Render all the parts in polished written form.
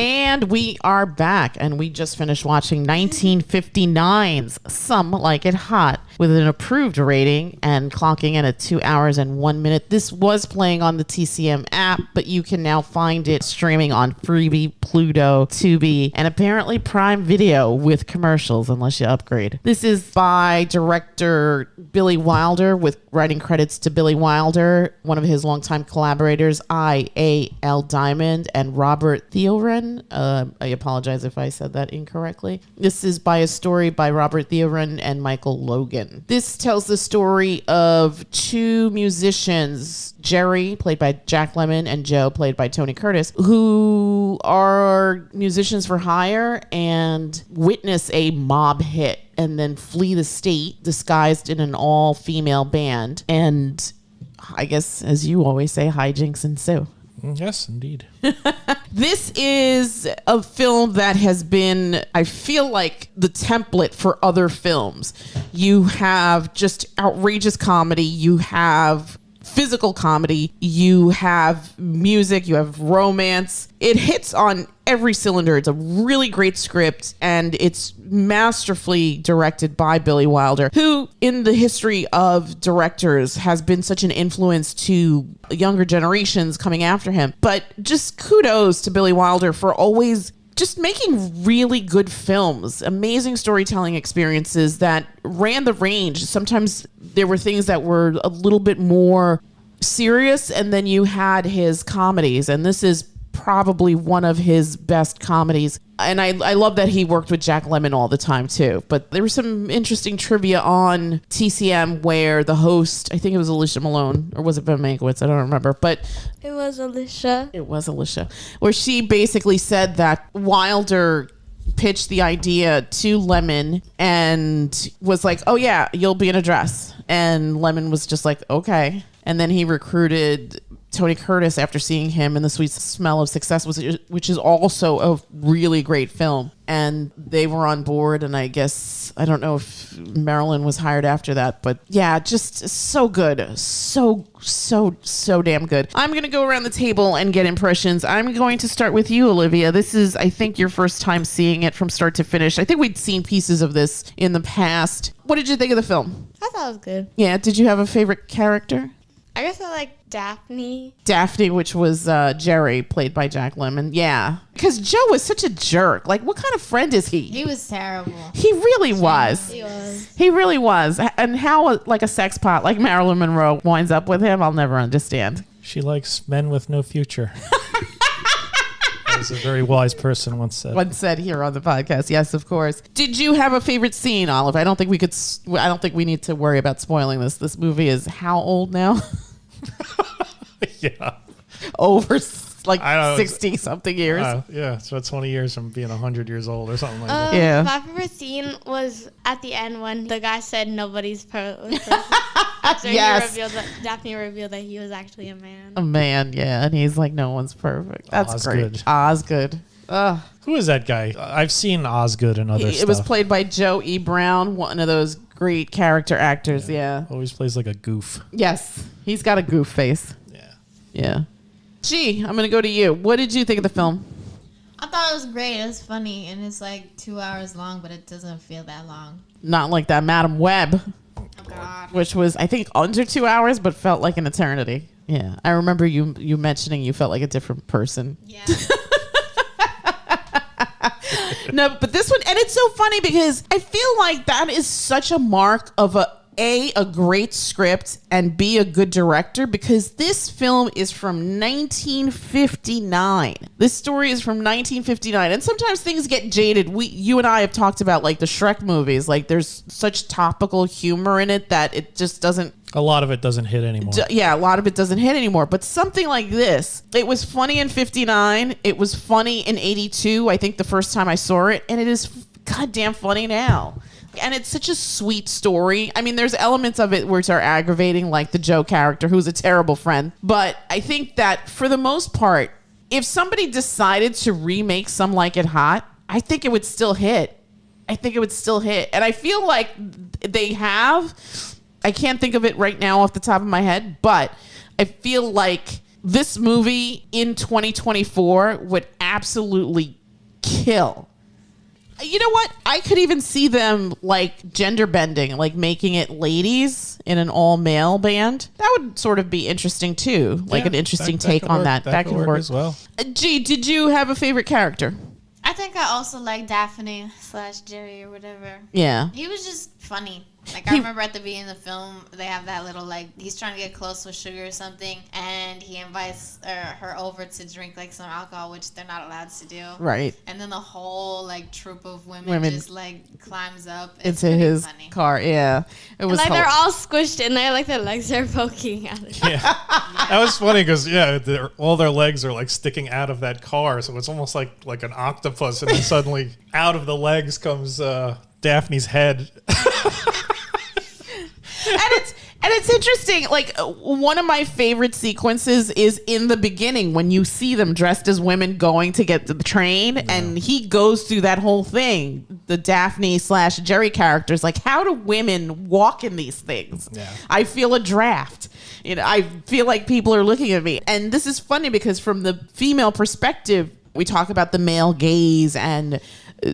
And we are back, and we just finished watching 1959's Some Like It Hot with an approved rating and clocking in at 2 hours and 1 minute. This was playing on the TCM app, but you can now find it streaming on Freebie, Pluto, Tubi, and apparently Prime Video with commercials unless you upgrade. This is by director Billy Wilder, with writing credits to Billy Wilder, one of his longtime collaborators, I.A. Diamond, and Robert Thoeren. I apologize if I said that incorrectly. This is by a story by Robert Thoeren and Michael Logan. This tells the story of two musicians, Jerry, played by Jack Lemmon, and Joe, played by Tony Curtis, who are musicians for hire and witness a mob hit and then flee the state disguised in an all-female band. And I guess, as you always say, hijinks ensue. Yes, indeed. This is a film that has been, I feel like, the template for other films. You have just outrageous comedy. You have physical comedy. You have music. You have romance. It hits on every cylinder. It's a really great script, and it's masterfully directed by Billy Wilder, who in the history of directors has been such an influence to younger generations coming after him. But just kudos to Billy Wilder for always just making really good films, amazing storytelling experiences that ran the range. Sometimes there were things that were a little bit more serious, and then you had his comedies, and this is probably one of his best comedies. And I love that he worked with Jack Lemmon all the time too. But there was some interesting trivia on TCM where the host, I think it was Alicia Malone, or was it Ben Mankiewicz? I don't remember. But it was Alicia. Where she basically said that Wilder pitched the idea to Lemmon and was like, oh yeah, you'll be in a dress. And Lemmon was just like, okay. And then he recruited Tony Curtis after seeing him in The Sweet Smell of Success, which is also a really great film. And they were on board, and I guess, I don't know if Marilyn was hired after that, but yeah, just so good. So damn good. I'm going to go around the table and get impressions. I'm going to start with you, Olivia. This is, I think, your first time seeing it from start to finish. I think we'd seen pieces of this in the past. What did you think of the film? I thought it was good. Yeah, did you have a favorite character? I guess I like Daphne. Daphne, which was Jerry, played by Jack Lemmon. Yeah. Because Joe was such a jerk. Like, what kind of friend is he? He was terrible. He really was. He was. He really was. And how, like, a sex pot like Marilyn Monroe winds up with him, I'll never understand. She likes men with no future. As a very wise person once said. Here on the podcast. Yes, of course. Did you have a favorite scene, Olive? I don't think we need to worry about spoiling this. This movie is how old now? Yeah. Over like 60 something years. Yeah, so 20 years from being 100 years old or something like that. Yeah. My favorite scene was at the end when the guy said nobody's perfect. After Yes. Daphne revealed that he was actually a man. A man, yeah. And he's like, no one's perfect. That's Osgood. great. Osgood. Who is that guy? I've seen Osgood and other stuff. It was played by Joe E. Brown, one of those great character actors, yeah. Always plays like a goof. Yes. He's got a goof face. Yeah. Yeah. Gee, I'm going to go to you. What did you think of the film? I thought it was great. It was funny, and it's like 2 hours long, but it doesn't feel that long. Not like that Madam Web, Oh, God. which was, I think, under 2 hours, but felt like an eternity. Yeah. I remember you mentioning you felt like a different person. Yeah. No, but this one, and it's so funny because I feel like that is such a mark of a great script, and B, a good director, because this film is from 1959. This story is from 1959, and sometimes things get jaded. You and I have talked about like the Shrek movies. Like there's such topical humor in it that it just doesn't. A lot of it doesn't hit anymore. Yeah, a lot of it doesn't hit anymore. But something like this, it was funny in 59. It was funny in 82, I think the first time I saw it. And it is goddamn funny now. And it's such a sweet story. I mean, there's elements of it which are aggravating, like the Joe character, who's a terrible friend. But I think that for the most part, if somebody decided to remake Some Like It Hot, I think it would still hit. And I feel like they have. I can't think of it right now off the top of my head, but I feel like this movie in 2024 would absolutely kill. You know what? I could even see them like gender bending, like making it ladies in an all male band. That would sort of be interesting too. Like an interesting take on that. That could work as well. G, did you have a favorite character? I think I also like Daphne / Jerry or whatever. Yeah. He was just funny. Like, I remember at the beginning of the film, they have that little, like, he's trying to get close with Sugar or something, and he invites her over to drink, like, some alcohol, which they're not allowed to do. Right. And then the whole, like, troop of women just, like, climbs up. It's into his funny. car. Yeah. It was Like they're all squished in there, like their legs are poking out. Yeah. That was funny because, all their legs are, like, sticking out of that car. So it's almost like an octopus. And then suddenly out of the legs comes Daphne's head. And it's interesting. Like, one of my favorite sequences is in the beginning when you see them dressed as women going to get to the train, and he goes through that whole thing. The Daphne / Jerry characters, like, how do women walk in these things? Yeah. I feel a draft. I feel like people are looking at me. And this is funny because from the female perspective, we talk about the male gaze and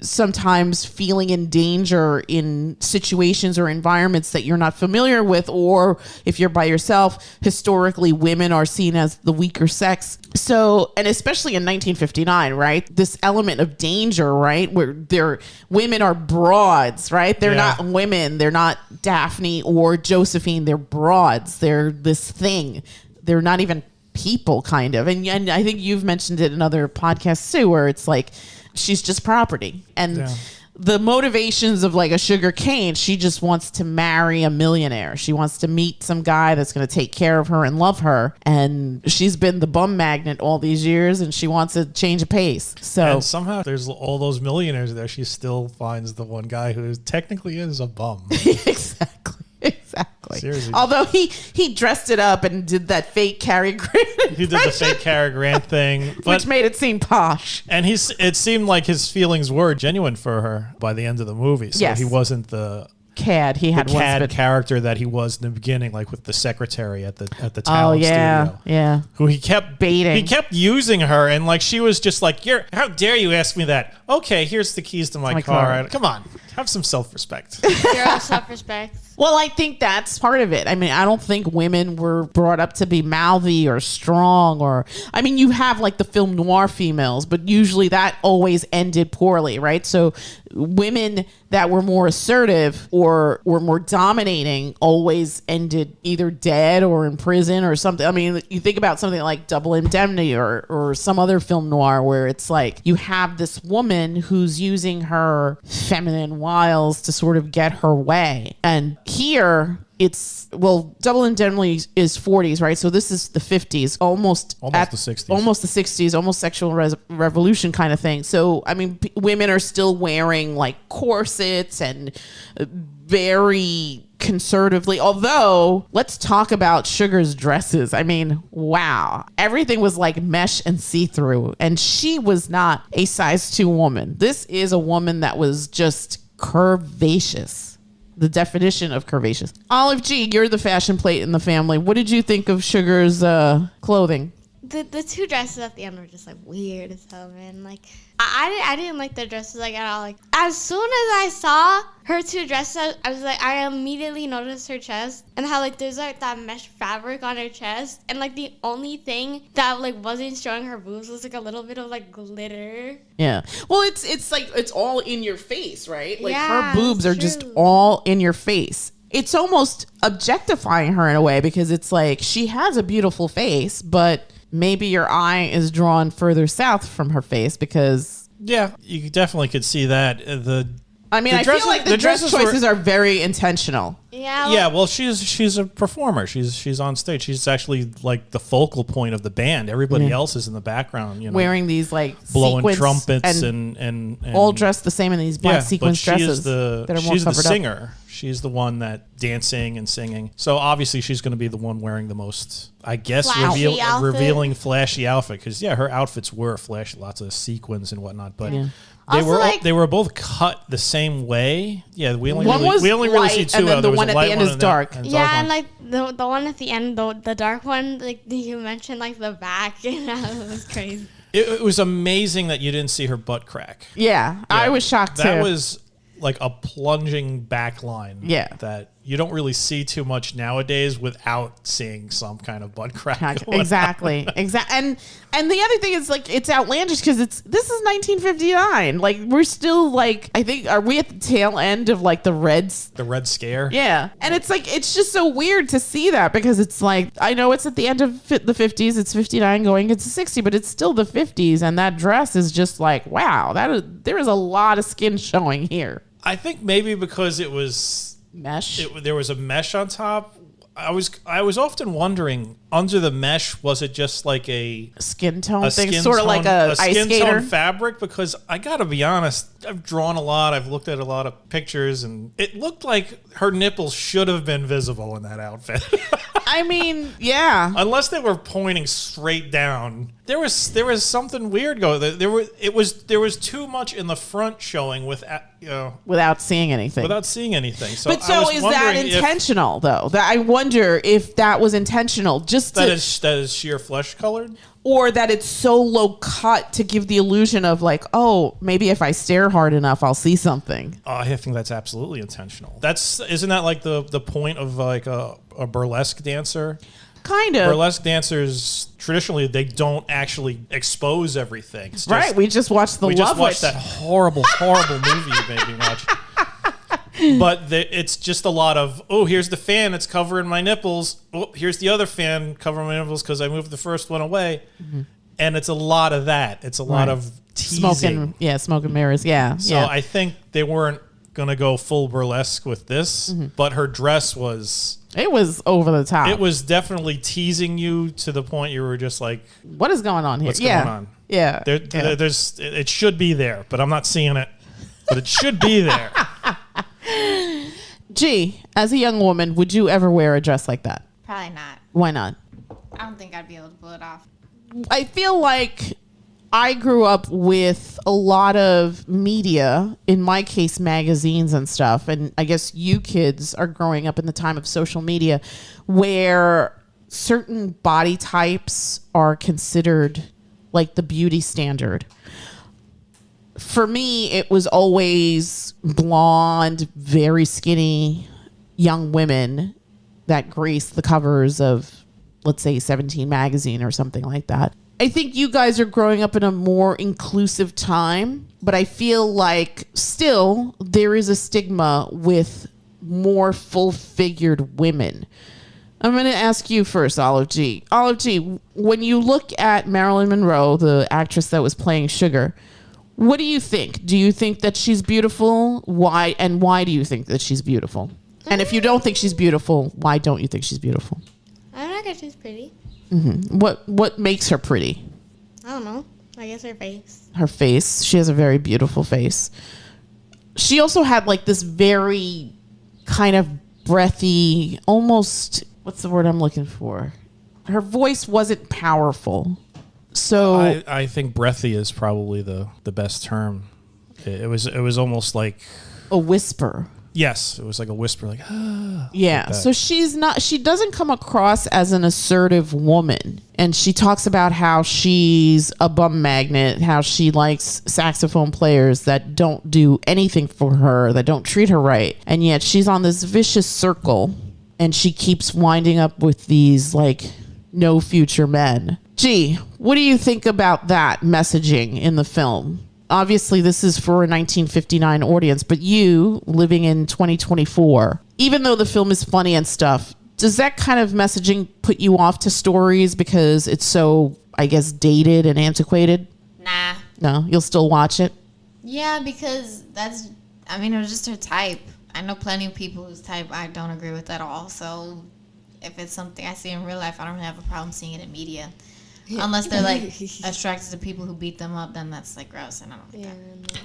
sometimes feeling in danger in situations or environments that you're not familiar with, or if you're by yourself, historically women are seen as the weaker sex. So, and especially in 1959, right? This element of danger, right? Where women are broads, right? They're not women. They're not Daphne or Josephine. They're broads. They're this thing. They're not even people, kind of. And I think you've mentioned it in other podcasts too, where it's like, she's just property. And the motivations of like a Sugar Cane, she just wants to marry a millionaire. She wants to meet some guy that's going to take care of her and love her. And she's been the bum magnet all these years, and she wants a change of pace. So And somehow there's all those millionaires there. She still finds the one guy who technically is a bum. Exactly. Seriously. Although he dressed it up and did that fake Cary Grant He did the fake Cary Grant thing, which made it seem posh. And it seemed like his feelings were genuine for her by the end of the movie. So he wasn't the cad. He had cad character that he was in the beginning, like with the secretary at the talent studio. Yeah. Who he kept baiting. He kept using her, and like she was just like, how dare you ask me that? Okay, here's the keys to my car. Come on, have some self-respect. Zero self-respect. Well, I think that's part of it. I mean, I don't think women were brought up to be mouthy or strong you have like the film noir females, but usually that always ended poorly, right? So women that were more assertive or were more dominating always ended either dead or in prison or something. I mean, you think about something like Double Indemnity or some other film noir where it's like you have this woman who's using her feminine wiles to sort of get her way. And here Double Indemnity is 40s, right? So this is the 50s, almost the 60s. Almost the 60s, almost sexual revolution kind of thing. So, I mean, women are still wearing like corsets and very conservatively. Although, let's talk about Sugar's dresses. I mean, wow. Everything was like mesh and see-through. And she was not a size 2 woman. This is a woman that was just curvaceous. The definition of curvaceous. Olive G, you're the fashion plate in the family. What did you think of Sugar's clothing? The two dresses at the end were just like weird as hell, man. Like I didn't like their dresses like at all. Like as soon as I saw her two dresses, I was like, I immediately noticed her chest and how like there's like that mesh fabric on her chest, and like the only thing that like wasn't showing her boobs was like a little bit of like glitter. Yeah. Well, it's like it's all in your face, right? Like Yeah, her boobs are just all in your face. It's almost objectifying her in a way because it's like she has a beautiful face, but maybe your eye is drawn further south from her face because... Yeah, you definitely could see that. I feel like the dress choices are very intentional. Yeah. Yeah, well, she's a performer. She's on stage. She's actually like the focal point of the band. Everybody else is in the background, wearing these like blowing trumpets and all dressed the same in these black sequence dresses. She's the singer. She's the one that dancing and singing. So obviously she's going to be the one wearing the most, I guess, revealing flashy outfit. Because her outfits were flashy, lots of sequins and whatnot. But They were both cut the same way. Yeah, we only One was really see light, two. and then There the was one a at light the end one is and dark. and Yeah, one. and like the one at the end, the dark one, like you mentioned, like the back, and that was crazy. It was amazing that you didn't see her butt crack. Yeah, I was shocked too. That was like a plunging back line. Yeah. That you don't really see too much nowadays without seeing some kind of butt crack. going Exactly. And the other thing is like it's outlandish because this is 1959. Like we're still like I think are we at the tail end of like the Reds? The Red Scare. Yeah, and it's like it's just so weird to see that because it's like I know it's at the end of the 50s. It's 59 going into 60, but it's still the 50s, and that dress is just like wow. There is a lot of skin showing here. I think maybe because it was Mesh. there was a mesh on top. I was often wondering under the mesh was it just like a Skin tone a thing, skin sort of tone- like a ice skin skater. tone fabric? Because I gotta be honest, I've drawn a lot. I've looked at a lot of pictures, and it looked like her nipples should have been visible in that outfit. I mean, yeah. Unless they were pointing straight down, there was something weird going. There was too much in the front showing Without seeing anything. without seeing anything. So But I so was is that wondering if intentional though? That I wonder if that was intentional, just that to, is sheer flesh colored. or that it's so low cut to give the illusion of like, oh, maybe if I stare hard enough, I'll see something. I think that's absolutely intentional. Isn't that like the point of like a burlesque dancer? Kind of. Burlesque dancers traditionally they don't actually expose everything. It's just, Right. We just watched the we Love just watched Witch. that horrible movie you made me watch. But it's just a lot of, oh, here's the fan that's covering my nipples. Oh, here's the other fan covering my nipples because I moved the first one away. Mm-hmm. And it's a lot of that. It's a lot of teasing. Smoke and mirrors. Yeah. So yeah. I think they weren't going to go full burlesque with this, but her dress was... It was over the top. It was definitely teasing you to the point you were just like, what is going on here? what's going on? Yeah. It should be there, but I'm not seeing it. But it should be there. Gee, as a young woman, would you ever wear a dress like that? Probably not. Why not? I don't think I'd be able to pull it off. I feel like I grew up with a lot of media, in my case, magazines and stuff. And I guess you kids are growing up in the time of social media where certain body types are considered like the beauty standard. For me, it was always blonde, very skinny young women that graced the covers of, let's say, 17 magazine or something like that. I think you guys are growing up in a more inclusive time, but I feel like still there is a stigma with more full-figured women. I'm going to ask you first, Olive G. Olive G, when you look at Marilyn Monroe, the actress that was playing Sugar, what do you think? Do you think that she's beautiful? Why? And why do you think that she's beautiful? And if you don't think she's beautiful, why don't you think she's beautiful? I don't know if she's pretty. Mm-hmm. What makes her pretty? I don't know. I guess her face. Her face. She has a very beautiful face. She also had like this very kind of breathy, almost, what's the word I'm looking for? Her voice wasn't powerful. So I think breathy is probably the best term. It was almost like a whisper. Yes, it was like a whisper, like yeah. Like so she doesn't come across as an assertive woman, and she talks about how she's a bum magnet, how she likes saxophone players that don't do anything for her, that don't treat her right, and yet she's on this vicious circle, and she keeps winding up with these like no future men. Gee, what do you think about that messaging in the film? Obviously, this is for a 1959 audience, but you, living in 2024, even though the film is funny and stuff, does that kind of messaging put you off to stories because it's so, I guess, dated and antiquated? Nah. No? You'll still watch it? Yeah, because it was just her type. I know plenty of people whose type I don't agree with at all. So if it's something I see in real life, I don't have a problem seeing it in media. Unless they're like attracted to people who beat them up, then that's like gross, and I don't think that.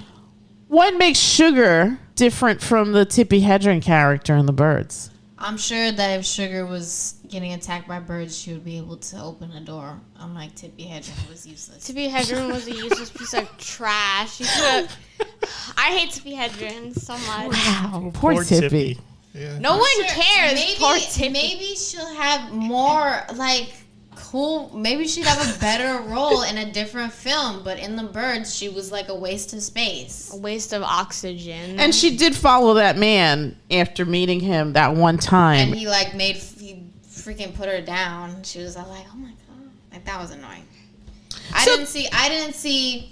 What makes Sugar different from the Tippi Hedren character in The Birds? I'm sure that if Sugar was getting attacked by birds, she would be able to open a door. Unlike Tippy Hedren, was useless. Tippy Hedren was a useless piece of trash. I hate Tippy Hedren so much. Wow, poor Tippy. Yeah. No one cares. Maybe, Poor Tippy. maybe she'll have more like cool. Maybe she'd have a better role in a different film. But in The Birds, she was like a waste of space. A waste of oxygen. And she did follow that man after meeting him that one time. And he freaking put her down. She was like, oh my god, like that was annoying. I didn't see.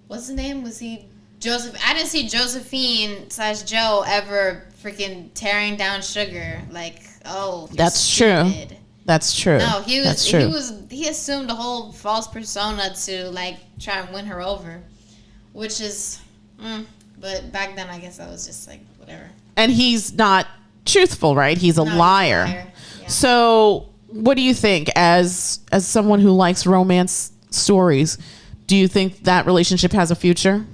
What's his name? Was he Joseph? I didn't see Josephine / Joe ever freaking tearing down Sugar. Like, oh, That's stupid. true. That's true. No, That's true. he assumed a whole false persona to like try and win her over, which is, but back then I guess I was just like whatever. And he's not truthful, right? He's a liar. Yeah. So, what do you think, as someone who likes romance stories? Do you think that relationship has a future?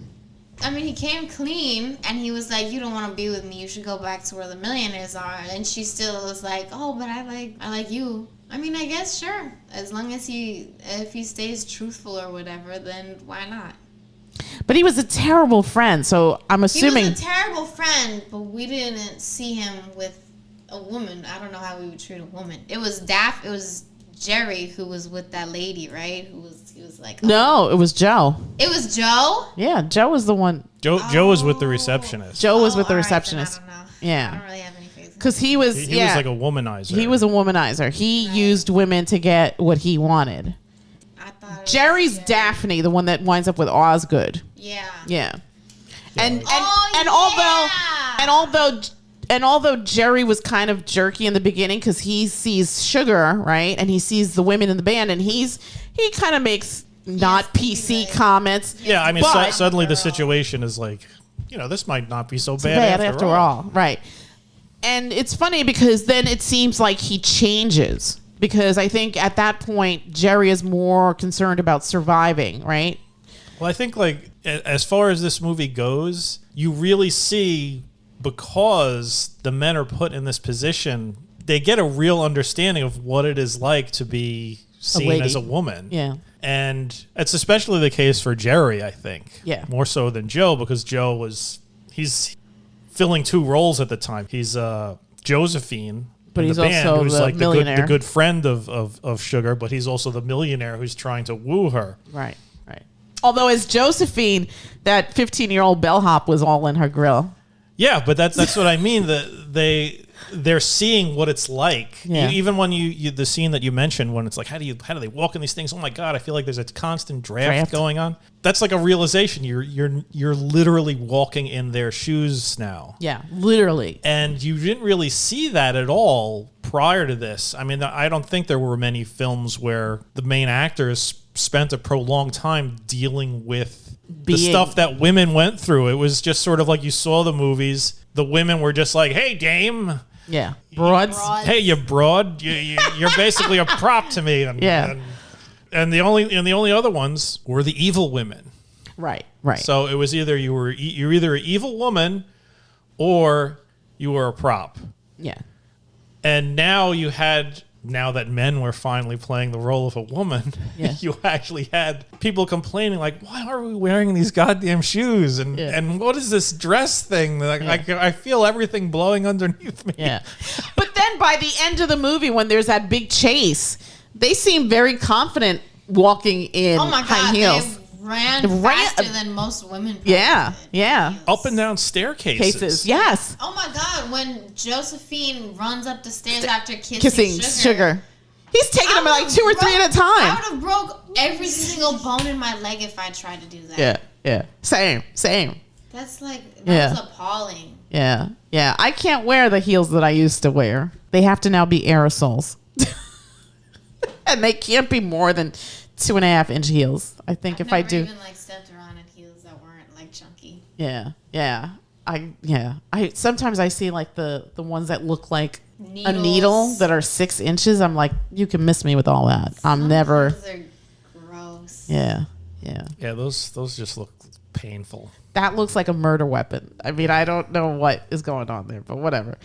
I mean, he came clean, and he was like, "You don't want to be with me. You should go back to where the millionaires are." And she still was like, "Oh, but I like you." I mean, I guess sure, as long as if he stays truthful or whatever, then why not? But he was a terrible friend, so I'm assuming He was a terrible friend, but we didn't see him with a woman. I don't know how we would treat a woman. It was Jerry who was with that lady, right? He was like, oh. No, it was Joe. It was Joe? Yeah, Joe was the one. Joe was with the receptionist. Joe was with the all right, receptionist. then I don't know. Yeah. I don't really have any faith. Because he was, He was like a womanizer. He was a womanizer. He used women to get what he wanted. I thought it was Jerry's Jerry. Daphne, the one that winds up with Osgood. Yeah. Yeah. And Oh, although Jerry was kind of jerky in the beginning because he sees Sugar, right, and he sees the women in the band, and he kind of makes not PC comments. Yeah, I mean, but suddenly the situation is like, this might not be so bad bad after all, right? And it's funny because then it seems like he changes, because I think at that point Jerry is more concerned about surviving, right? Well, I think like as far as this movie goes, you really see, because the men are put in this position, they get a real understanding of what it is like to be seen as a woman. Yeah. And it's especially the case for Jerry, I think. Yeah. More so than Joe, because Joe he's filling two roles at the time. He's Josephine, but in he's the band, also who's the like millionaire. the good friend of Sugar, but he's also the millionaire who's trying to woo her. Right. Although as Josephine, that 15-year-old bellhop was all in her grill. Yeah, but that's what I mean. That they're seeing what it's like. Yeah. Even when the scene that you mentioned, when it's like, how do they walk in these things? Oh my God, I feel like there's a constant draft going on. That's like a realization. You're literally walking in their shoes now. Yeah, literally. And you didn't really see that at all prior to this. I mean, I don't think there were many films where the main actors spent a prolonged time dealing with the stuff that women went through. It was just sort of like you saw the movies. The women were just like, "Hey, dame." Yeah. Broads. Hey, you broad. You're basically a prop to me. And, yeah. And the only other ones were the evil women. Right. So it was either you're either an evil woman or you were a prop. Yeah. And now that men were finally playing the role of a woman, you actually had people complaining like, why are we wearing these goddamn shoes? And what is this dress thing? Like, I feel everything blowing underneath me. Yeah. But then by the end of the movie, when there's that big chase, they seem very confident walking in high heels. They ran faster than most women. Yeah. Up and down staircases. Yes. Oh my God! When Josephine runs up the stairs after kissing Sugar, he's taking them like 2 or 3 at a time. I would have broke every single bone in my leg if I tried to do that. Yeah. Same. That's was appalling. Yeah. I can't wear the heels that I used to wear. They have to now be aerosols, and they can't be more than 2.5 inch heels. I think if I do. I've never even stepped around in heels that weren't like chunky. Yeah. I sometimes I see like the ones that look like Needles. a needle that are 6 inches. I'm like, you can miss me with all that. I'm never. Those are gross. Yeah. Yeah, those just look painful. That looks like a murder weapon. I mean, I don't know what is going on there, but whatever.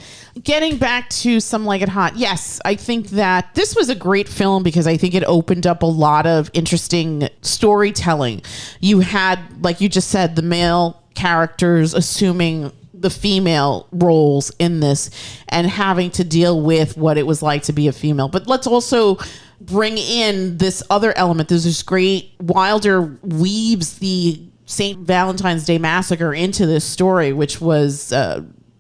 Getting back to Some Like It Hot, yes, I think that this was a great film because I think it opened up a lot of interesting storytelling. You had, like you just said, the male characters assuming the female roles in this and having to deal with what it was like to be a female. But let's also bring in this other element. There's this great, Wilder weaves the St. Valentine's Day Massacre into this story, which was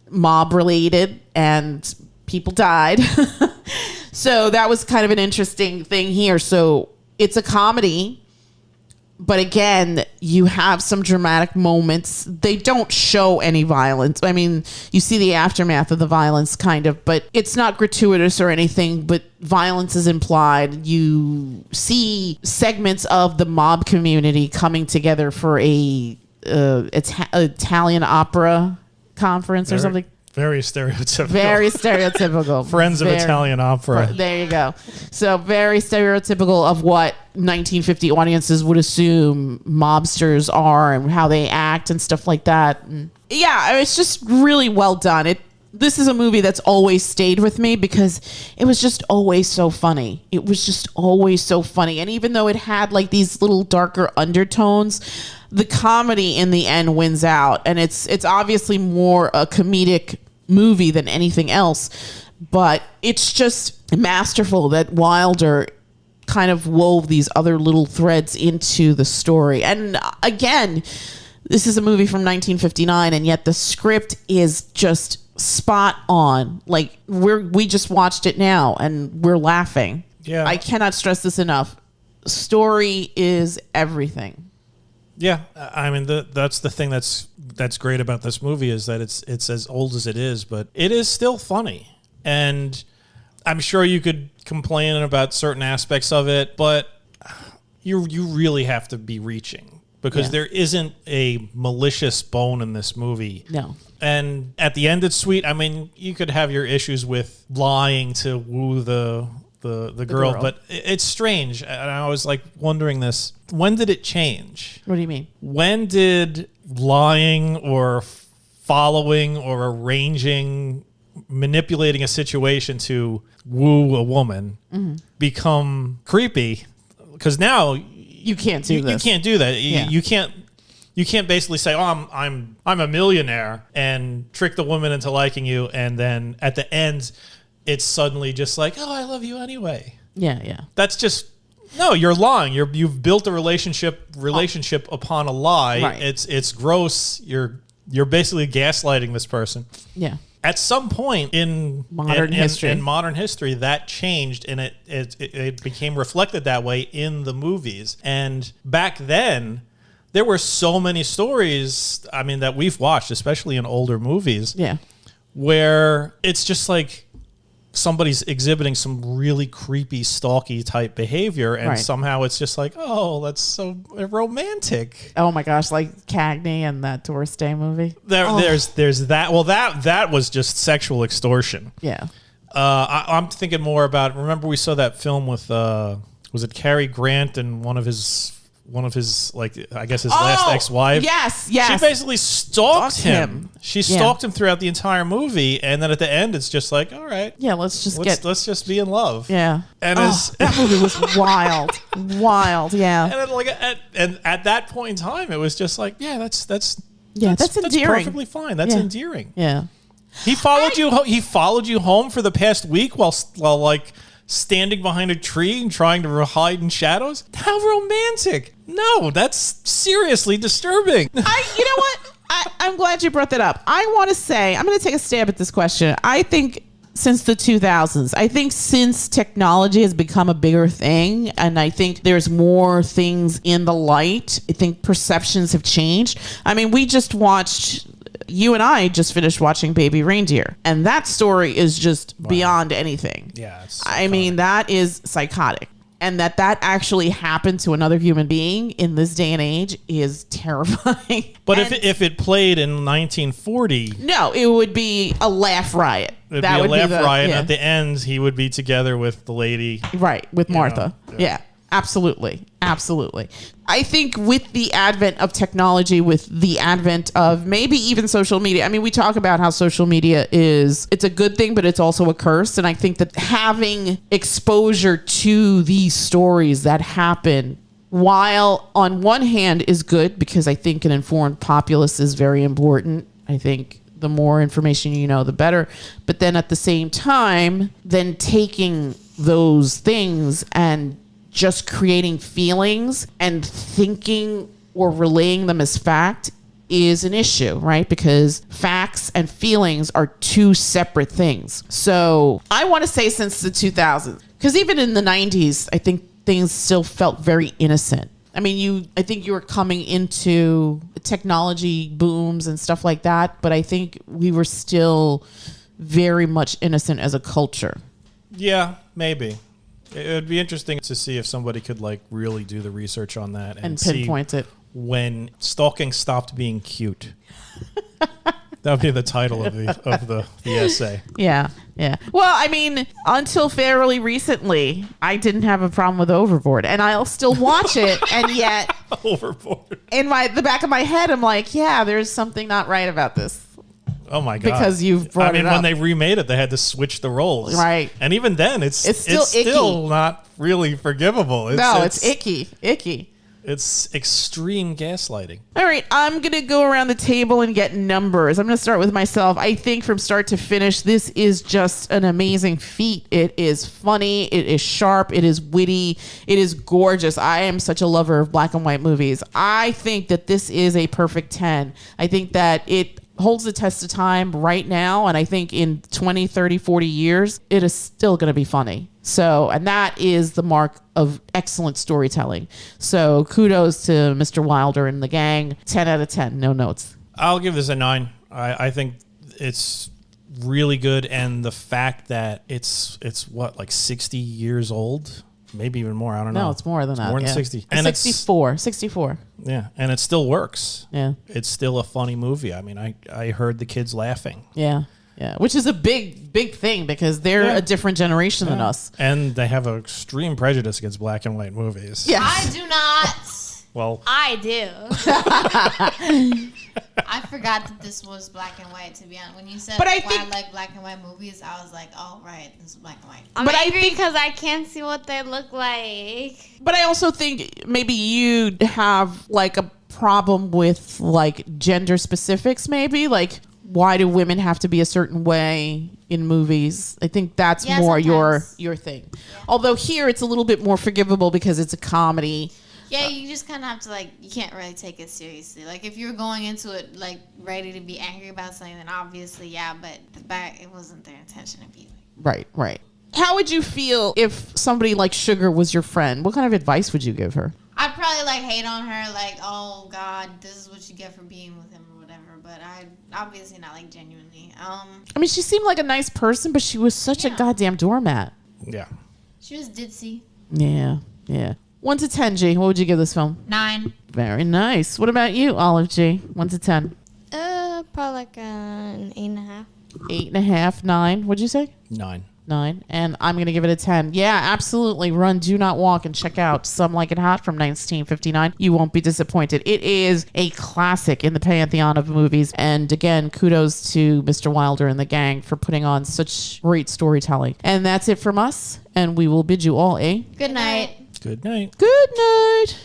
mob related and people died. So that was kind of an interesting thing here. So it's a comedy, but again, you have some dramatic moments. They don't show any violence. I mean, you see the aftermath of the violence kind of, but it's not gratuitous or anything, but violence is implied. You see segments of the mob community coming together for a Italian opera conference or something. Very stereotypical. Very stereotypical. Friends of Italian opera. There you go. So very stereotypical of what 1950 audiences would assume mobsters are and how they act and stuff like that. And yeah, it's just really well done. This is a movie that's always stayed with me because it was just always so funny. It was just always so funny. And even though it had like these little darker undertones, the comedy in the end wins out. And it's obviously more a comedic movie than anything else, but it's just masterful that Wilder kind of wove these other little threads into the story. And again, this is a movie from 1959, and yet the script is just spot on. Like we just watched it now and we're laughing. Yeah. I cannot stress this enough. Story is everything. Yeah, I mean that's the thing that's great about this movie is that it's as old as it is, but it is still funny. And I'm sure you could complain about certain aspects of it, but you really have to be reaching because there isn't a malicious bone in this movie. No. And at the end, it's sweet. I mean, you could have your issues with lying to woo the girl, but it's strange. And I was like wondering this. When did it change? What do you mean? When did lying or following or arranging, manipulating a situation to woo a woman become creepy? Because now you can't do this. You can't do that. You can't basically say, "Oh, I'm a millionaire," and trick the woman into liking you, and then at the end, it's suddenly just like, "Oh, I love you anyway." Yeah. That's just no. You're lying. You've built a relationship upon a lie. Right. It's gross. You're basically gaslighting this person. Yeah. At some point in modern history, that changed, and it became reflected that way in the movies. And back then, there were so many stories, I mean, that we've watched, especially in older movies, where it's just like somebody's exhibiting some really creepy, stalky type behavior, and somehow it's just like, oh, that's so romantic. Oh my gosh, like Cagney and that Doris Day movie. There's that. Well, that was just sexual extortion. Yeah. I'm thinking more about. Remember, we saw that film with was it Cary Grant and one of his like, I guess his last ex-wife. Yes. She basically stalked him. She stalked him throughout the entire movie, and then at the end, it's just like, all right, let's just be in love. Yeah. And that movie was wild. Yeah. And at that point in time, it was just like, that's endearing. That's perfectly fine. That's endearing. Yeah. He followed you. He followed you home for the past week while like standing behind a tree and trying to hide in shadows. How romantic! No, that's seriously disturbing. You know what? I'm glad you brought that up. I want to say, I'm going to take a stab at this question. I think since the 2000s, since technology has become a bigger thing, and I think there's more things in the light, I think perceptions have changed. I mean, you and I just finished watching Baby Reindeer, and that story is just beyond anything. Yeah, it's I mean, that is psychotic. And that actually happened to another human being in this day and age is terrifying. But if it played in 1940... No, it would be a laugh riot. It would be a laugh riot. And at the end, he would be together with the lady. Right, with Martha. Know, yeah. Absolutely. Absolutely. I think with the advent of technology, with the advent of maybe even social media, I mean, we talk about how social media it's a good thing, but it's also a curse. And I think that having exposure to these stories that happen, while on one hand is good, because I think an informed populace is very important. I think the more information you know, the better. But then at the same time, then taking those things and just creating feelings and thinking or relaying them as fact is an issue, right? Because facts and feelings are two separate things. So I want to say since the 2000s, because even in the 90s, I think things still felt very innocent. I mean, I think you were coming into technology booms and stuff like that, but I think we were still very much innocent as a culture. Yeah, maybe. It would be interesting to see if somebody could like really do the research on that and pinpoint see it when stalking stopped being cute. That would be the title of the essay. Yeah. Well, I mean, until fairly recently, I didn't have a problem with Overboard, and I'll still watch it. And yet, Overboard. In the back of my head, I'm like, yeah, there's something not right about this. Oh my god! Because you've brought it up. when they remade it, they had to switch the roles, right? And even then, it's still not really forgivable. It's icky. It's extreme gaslighting. All right, I'm going to go around the table and get numbers. I'm going to start with myself. I think from start to finish, this is just an amazing feat. It is funny. It is sharp. It is witty. It is gorgeous. I am such a lover of black and white movies. I think that this is a perfect 10. I think that it holds the test of time right now. And I think in 20, 30, 40 years, it is still going to be funny. So, and that is the mark of excellent storytelling. So kudos to Mr. Wilder and the gang. 10 out of 10. No notes. I'll give this a 9. I think it's really good. And the fact that it's what, like 60 years old? Maybe even more. I don't know. No, it's more than that. More than 60. And 64. Yeah. And it still works. Yeah. It's still a funny movie. I mean, I heard the kids laughing. Yeah. Which is a big thing because they're a different generation than us. And they have an extreme prejudice against black and white movies. Yes. I do not. Well, I do. I forgot that this was black and white, to be honest. When you said But I why think- I like black and white movies, I was like, oh, right, this is black and white. I'm angry because I can't see what they look like. But I also think maybe you'd have like a problem with like gender specifics, maybe like why do women have to be a certain way in movies? I think that's more sometimes. your thing. Yeah. Although here it's a little bit more forgivable because it's a comedy. Yeah, you just kind of have to, like, you can't really take it seriously. Like, if you're going into it, like, ready to be angry about something, then obviously, yeah, but it wasn't their intention to be like. Right. How would you feel if somebody like Sugar was your friend? What kind of advice would you give her? I'd probably, like, hate on her, like, oh, God, this is what you get for being with him or whatever, but I'd obviously not, like, genuinely. I mean, she seemed like a nice person, but she was such a goddamn doormat. yeah. She was ditzy. Yeah. 1 to 10, G. What would you give this film? 9. Very nice. What about you, Olive G? 1 to 10. Probably like an 8.5. 8.5, 9. What'd you say? 9. 9. And I'm going to give it a 10. Yeah, absolutely. Run, Do Not Walk, and check out Some Like It Hot from 1959. You won't be disappointed. It is a classic in the pantheon of movies. And again, kudos to Mr. Wilder and the gang for putting on such great storytelling. And that's it from us. And we will bid you all a Good night. Good night. good night.